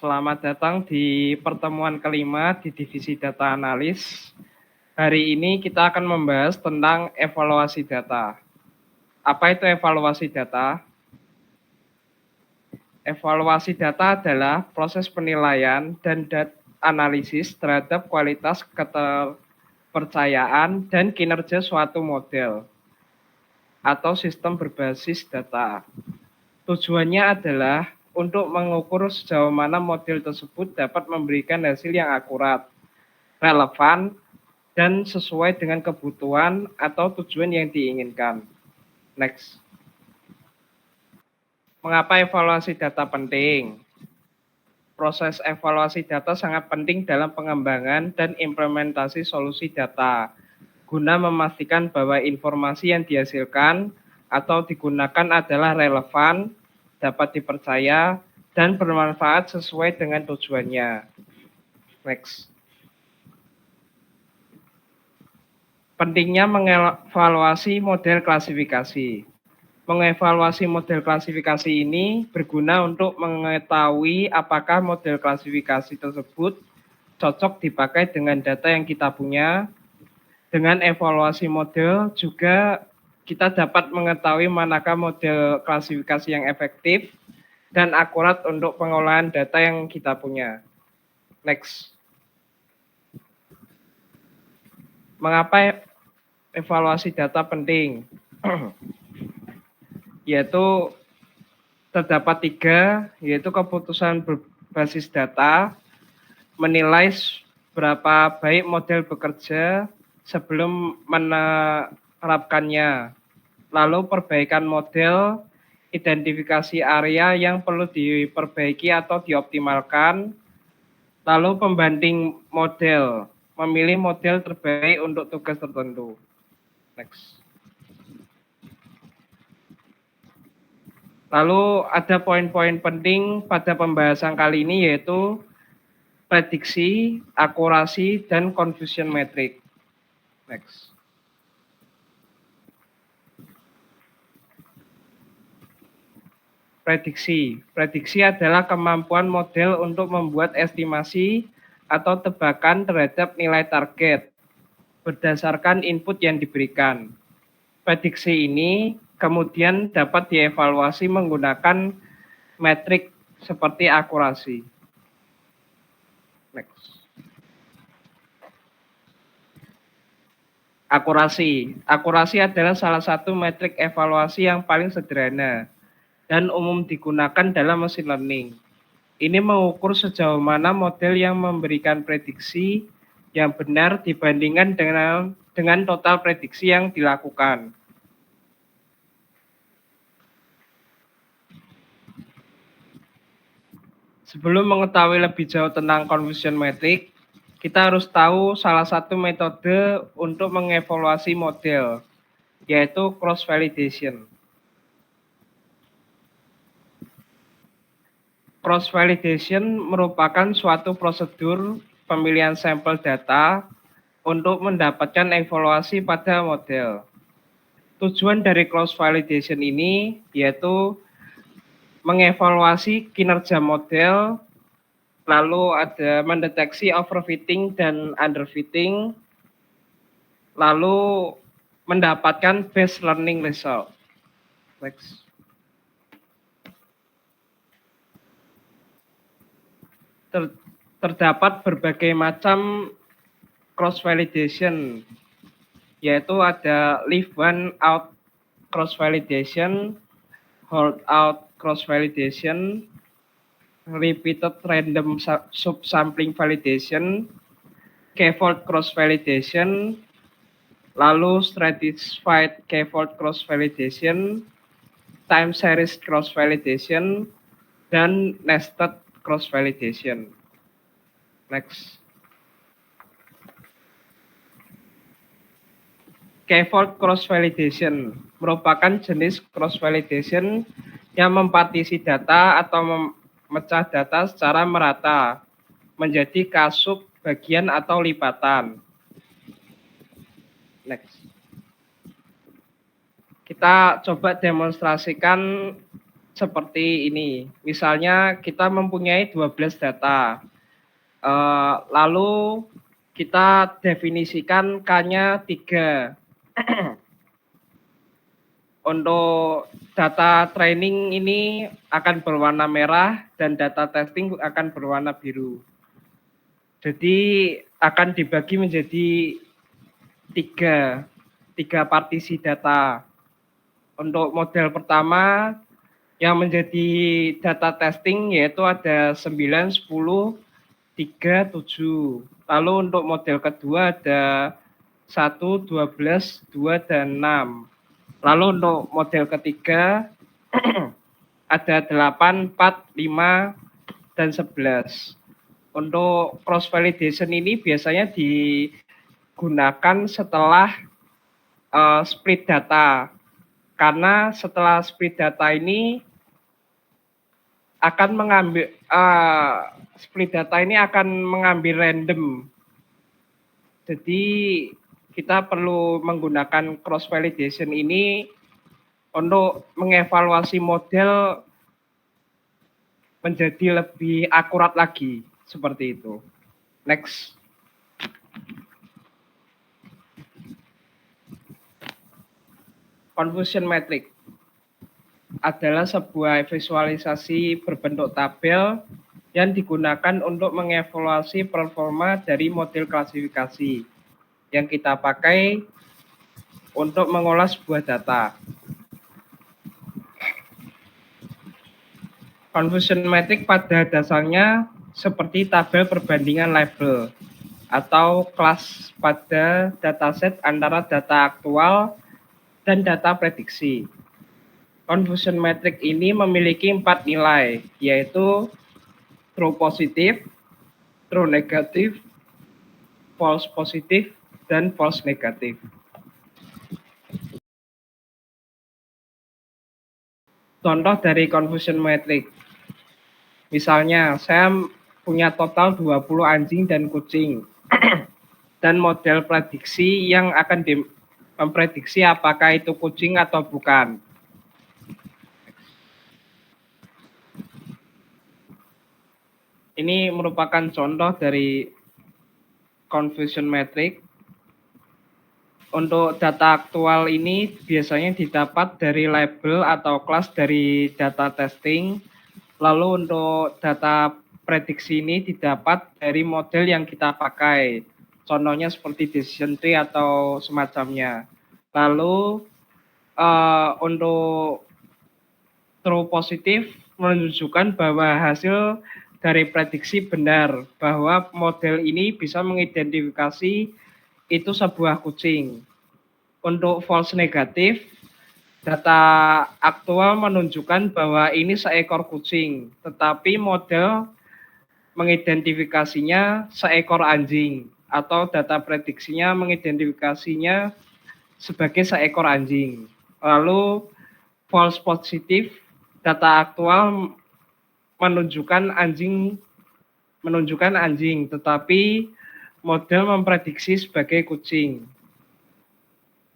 Selamat datang di pertemuan kelima di Divisi Data Analis. Hari ini kita akan membahas tentang evaluasi data. Apa itu evaluasi data? Evaluasi data adalah proses penilaian dan analisis terhadap kualitas keterpercayaan dan kinerja suatu model atau sistem berbasis data. Tujuannya adalah untuk mengukur sejauh mana model tersebut dapat memberikan hasil yang akurat, relevan, dan sesuai dengan kebutuhan atau tujuan yang diinginkan. Next. Mengapa evaluasi data penting? Proses evaluasi data sangat penting dalam pengembangan dan implementasi solusi data, guna memastikan bahwa informasi yang dihasilkan atau digunakan adalah relevan, dapat dipercaya, dan bermanfaat sesuai dengan tujuannya. Next. Pentingnya mengevaluasi model klasifikasi. Mengevaluasi model klasifikasi ini berguna untuk mengetahui apakah model klasifikasi tersebut cocok dipakai dengan data yang kita punya. Dengan evaluasi model juga kita dapat mengetahui manakah model klasifikasi yang efektif dan akurat untuk pengolahan data yang kita punya. Next. Mengapa evaluasi data penting? Yaitu terdapat 3, yaitu keputusan berbasis data, menilai berapa baik model bekerja sebelum menerapkannya, lalu perbaikan model, identifikasi area yang perlu diperbaiki atau dioptimalkan, lalu pembanding model, memilih model terbaik untuk tugas tertentu. Next. Lalu ada poin-poin penting pada pembahasan kali ini yaitu prediksi, akurasi, dan confusion metric. Next. Prediksi. Prediksi adalah kemampuan model untuk membuat estimasi atau tebakan terhadap nilai target berdasarkan input yang diberikan. Prediksi ini kemudian dapat dievaluasi menggunakan metrik seperti akurasi. Next. Akurasi. Akurasi adalah salah satu metrik evaluasi yang paling sederhana dan umum digunakan dalam machine learning. Ini mengukur sejauh mana model yang memberikan prediksi yang benar dibandingkan dengan total prediksi yang dilakukan. Sebelum mengetahui lebih jauh tentang confusion metric, kita harus tahu salah satu metode untuk mengevaluasi model, yaitu cross validation. Cross validation merupakan suatu prosedur pemilihan sampel data untuk mendapatkan evaluasi pada model. Tujuan dari cross validation ini yaitu mengevaluasi kinerja model, lalu ada mendeteksi overfitting dan underfitting, lalu mendapatkan best learning result. Next. Terdapat berbagai macam cross validation, yaitu ada leave one out cross validation, hold out cross validation, repeated random subsampling validation, k-fold cross validation, lalu stratified k-fold cross validation, time series cross validation, dan nested cross validation. Next. K-fold cross validation merupakan jenis cross validation yang mempartisi data atau memecah data secara merata menjadi kasub, bagian, atau lipatan. Next. Kita coba demonstrasikan seperti ini. Misalnya kita mempunyai 12 data, lalu kita definisikan K-nya 3. Untuk data training ini akan berwarna merah dan data testing akan berwarna biru. Jadi akan dibagi menjadi tiga partisi data. Untuk model pertama yang menjadi data testing yaitu ada 9, 10, 3, 7. Lalu untuk model kedua ada 1, 12, 2, dan 6. Lalu untuk model ketiga ada 8, 4, 5, dan 11. Untuk cross validation ini biasanya digunakan setelah split data. Karena setelah split data ini akan mengambil split data ini akan mengambil random. Jadi kita perlu menggunakan cross validation ini untuk mengevaluasi model menjadi lebih akurat lagi, seperti itu. Next. Confusion matrix adalah sebuah visualisasi berbentuk tabel yang digunakan untuk mengevaluasi performa dari model klasifikasi yang kita pakai untuk mengolah sebuah data. Confusion matrix pada dasarnya seperti tabel perbandingan label atau kelas pada dataset antara data aktual dan data prediksi. Confusion matrix ini memiliki 4 nilai, yaitu true positif, true negatif, false positif, dan false negatif. Contoh dari confusion matrix. Misalnya, saya punya total 20 anjing dan kucing. Dan model prediksi yang akan memprediksi apakah itu kucing atau bukan. Ini merupakan contoh dari confusion matrix. Untuk data aktual ini biasanya didapat dari label atau kelas dari data testing. Lalu untuk data prediksi ini didapat dari model yang kita pakai. Contohnya seperti decision tree atau semacamnya. Lalu untuk true positif menunjukkan bahwa hasil dari prediksi benar, bahwa model ini bisa mengidentifikasi itu sebuah kucing. Untuk false negatif, data aktual menunjukkan bahwa ini seekor kucing, tetapi model mengidentifikasinya seekor anjing, atau data prediksinya mengidentifikasinya sebagai seekor anjing. Lalu false positif, data aktual menunjukkan anjing, tetapi model memprediksi sebagai kucing.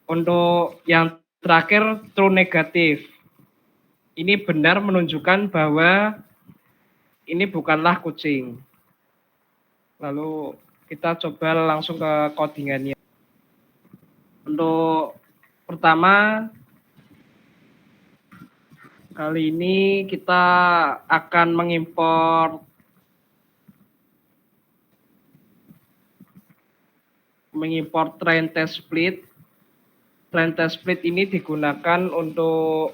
Untuk yang terakhir, true negatif. Ini benar menunjukkan bahwa ini bukanlah kucing. Lalu kita coba langsung ke codingannya. Untuk pertama, kali ini kita akan mengimport train test split. Train test split ini digunakan untuk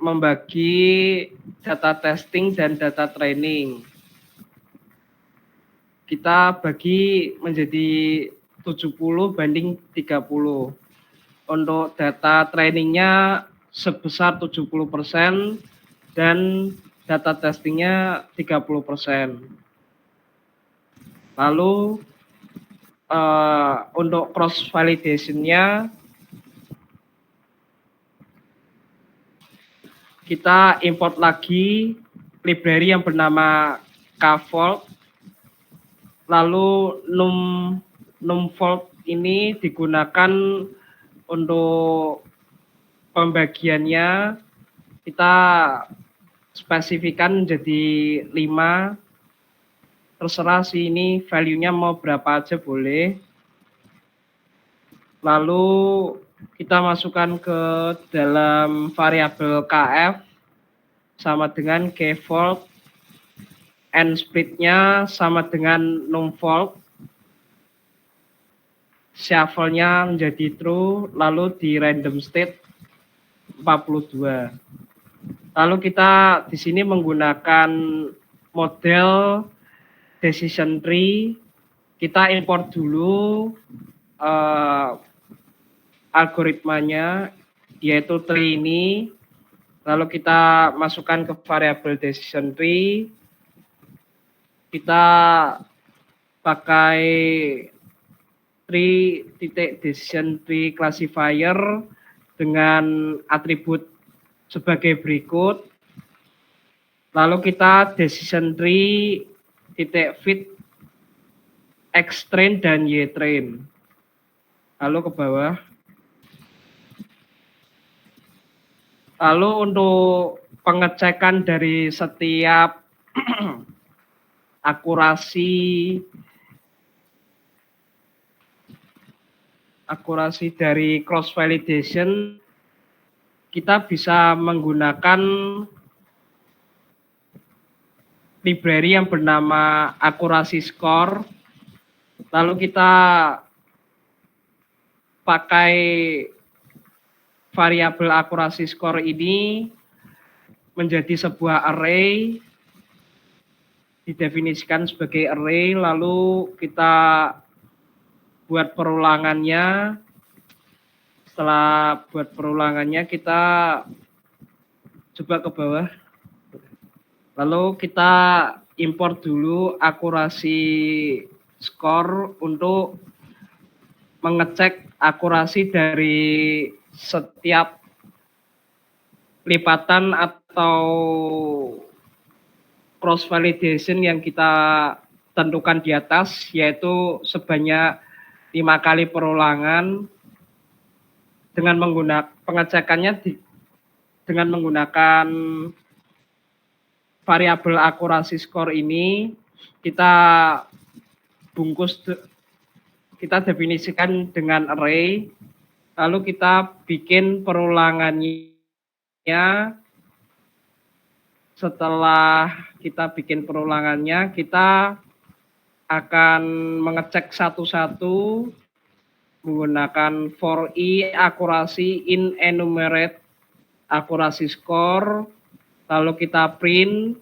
membagi data testing dan data training. Kita bagi menjadi 70 banding 30. Untuk data trainingnya sebesar 70% dan data testingnya 30%. Lalu untuk cross validation-nya kita import lagi library yang bernama kvault. Lalu numvault ini digunakan untuk pembagiannya kita spesifikkan menjadi 5. Terserah sih ini value-nya mau berapa aja boleh. Lalu kita masukkan ke dalam variabel kf sama dengan kvolt, and split-nya sama dengan numVolt, shuffle-nya menjadi true, lalu di random state 42. Lalu kita di sini menggunakan model decision tree. Kita import dulu algoritmanya, yaitu tree ini. Lalu kita masukkan ke variabel decision tree. Kita pakai tree.decision tree classifier dengan atribut sebagai berikut. Lalu kita decision tree fit xtrain dan ytrain. Lalu ke bawah. Lalu untuk pengecekan dari setiap akurasi dari cross validation, kita bisa menggunakan library yang bernama akurasi score. Lalu kita pakai variabel akurasi score ini menjadi sebuah array, didefinisikan sebagai array, lalu kita buat perulangannya. Setelah buat perulangannya, kita coba ke bawah. Lalu kita import dulu akurasi score untuk mengecek akurasi dari setiap lipatan atau cross validation yang kita tentukan di atas, yaitu sebanyak 5 kali perulangan dengan menggunakan pengecekannya dengan menggunakan variabel akurasi score ini. Kita bungkus, kita definisikan dengan array, lalu kita bikin perulangannya. Setelah kita bikin perulangannya, kita akan mengecek satu-satu menggunakan for i akurasi in enumerate akurasi score, lalu kita print.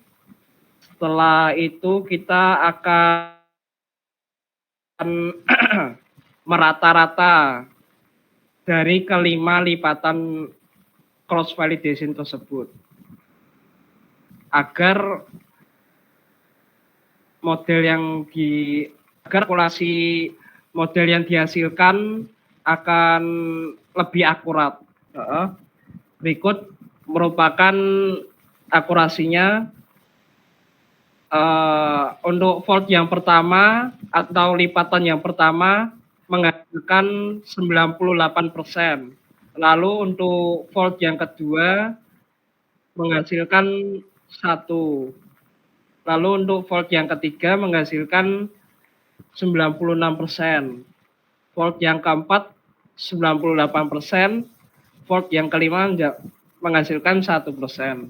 Setelah itu kita akan merata-rata dari kelima lipatan cross validation tersebut agar kalkulasi model yang dihasilkan akan lebih akurat. Berikut merupakan akurasinya. Untuk volt yang pertama atau lipatan yang pertama menghasilkan 98%. Lalu untuk volt yang kedua menghasilkan 1. Lalu untuk volt yang ketiga menghasilkan 96%. Volt yang keempat 98%. Volt yang kelima menghasilkan 1%.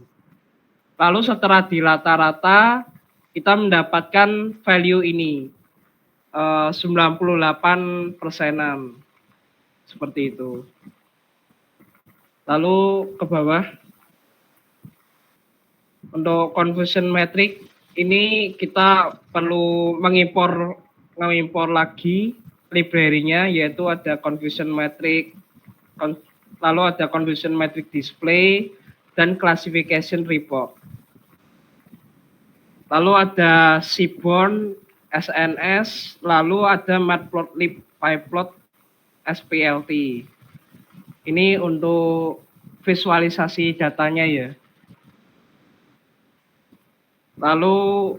Lalu setelah di rata-rata kita mendapatkan value ini 98%-an, seperti itu. Lalu ke bawah, untuk confusion metric ini kita perlu mengimpor lagi library-nya, yaitu ada confusion metric, lalu ada confusion metric display dan classification report. Lalu ada Seaborn, SNS, lalu ada Matplotlib, PyPlot, SPLT. Ini untuk visualisasi datanya ya. Lalu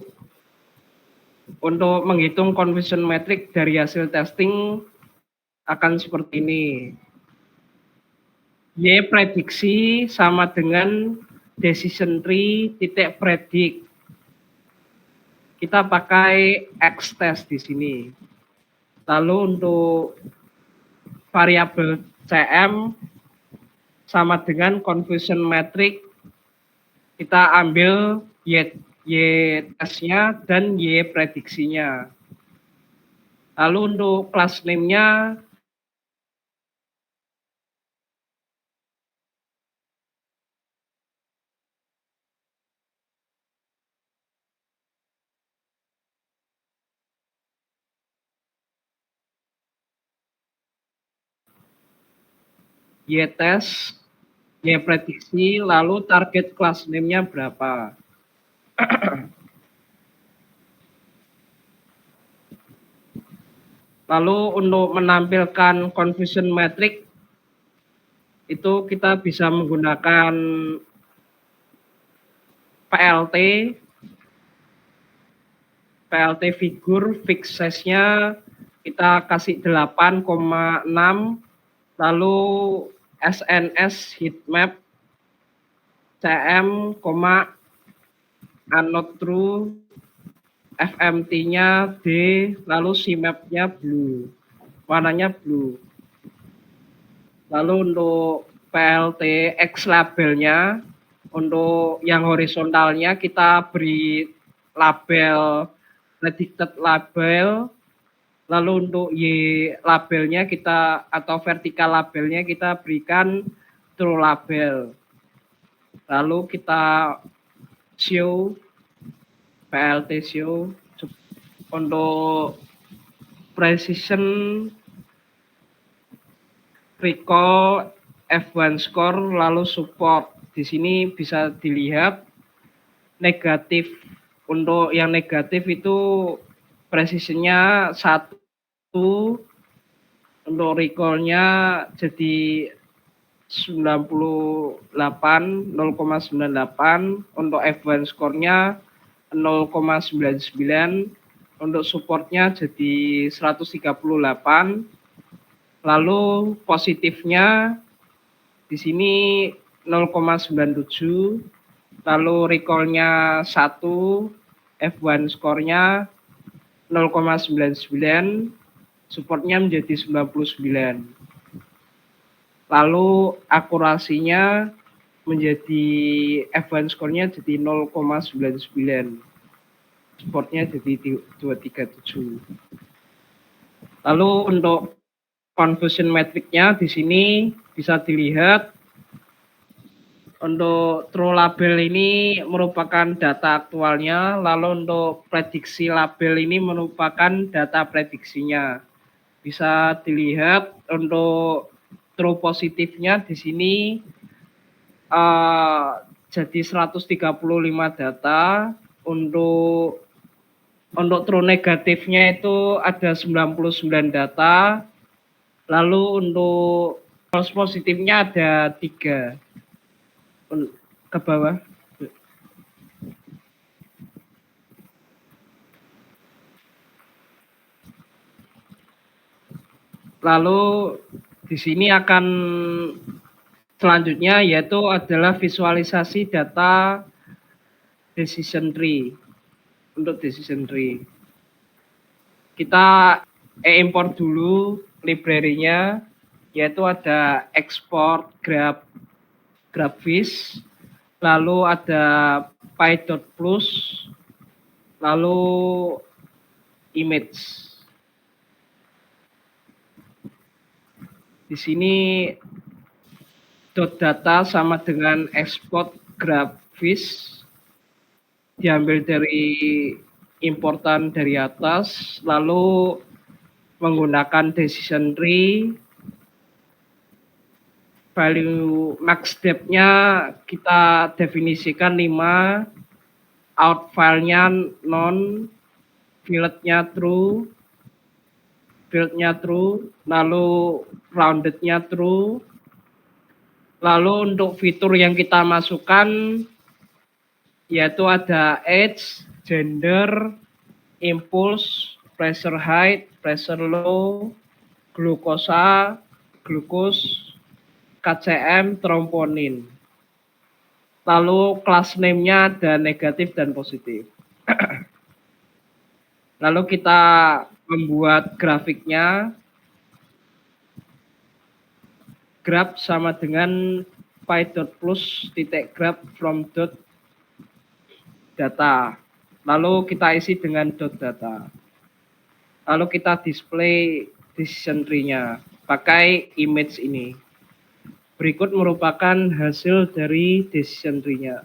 untuk menghitung confusion metric dari hasil testing akan seperti ini. Y prediksi sama dengan decision tree titik predict. Kita pakai X test di sini. Lalu untuk variabel CM sama dengan confusion metric, kita ambil Y testnya dan Y prediksinya. Lalu untuk class name-nya Y test, Y prediksi, lalu target class name-nya berapa. Lalu untuk menampilkan confusion metric itu kita bisa menggunakan PLT, figur fix size-nya kita kasih 8,6, lalu SNS heatmap CM, not true, FMT-nya D, lalu CMAP-nya blue, warnanya blue. Lalu untuk PLT X labelnya, untuk yang horizontalnya kita beri label predicted label, lalu untuk Y labelnya kita atau vertikal labelnya kita berikan true label. Lalu kita show PLT show untuk precision recall F1 score lalu support. Di sini bisa dilihat negatif. Untuk yang negatif itu precisionnya 1, untuk recall-nya jadi 0,98, untuk F1 score-nya 0,99, untuk support-nya jadi 138. Lalu positifnya di sini 0,97, lalu recall-nya 1, F1 score-nya 0,99, support-nya menjadi 99. Lalu akurasinya menjadi F1 score-nya jadi 0,99. Supportnya jadi 237. Lalu untuk confusion metric-nya di sini bisa dilihat untuk true label ini merupakan data aktualnya, lalu untuk prediksi label ini merupakan data prediksinya. Bisa dilihat untuk true positifnya di sini jadi 135 data, untuk true negatifnya itu ada 99 data, lalu untuk false positifnya ada 3 ke bawah. Lalu di sini akan selanjutnya yaitu adalah visualisasi data decision tree. Untuk decision tree kita import dulu library-nya, yaitu ada export graphics, lalu ada py.plus, lalu image. Di sini data sama dengan export graphics, diambil dari importan dari atas, lalu menggunakan decision tree. Value max depth-nya kita definisikan 5, out file-nya non, field-nya true, lalu rounded-nya true. Lalu untuk fitur yang kita masukkan yaitu ada age, gender, impulse, pressure height, pressure low, glucose, KCM tromponin. Lalu kelas name-nya ada negatif dan positif. Lalu kita membuat grafiknya. Graph sama dengan py.plus titik graph from dot data. Lalu kita isi dengan dot data. Lalu kita display decision tree-nya pakai image ini. Berikut merupakan hasil dari decision tree-nya.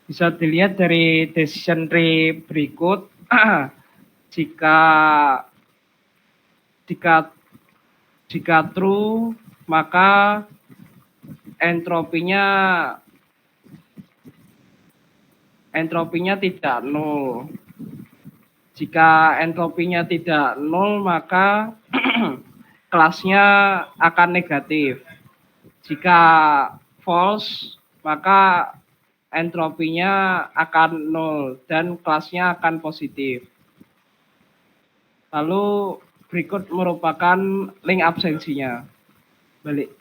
Bisa dilihat dari decision tree berikut. Jika true, maka entropinya tidak nol. Jika entropinya tidak nol, maka kelasnya akan negatif. Jika false, maka entropinya akan nol dan kelasnya akan positif. Lalu berikut merupakan link absensinya. Balik.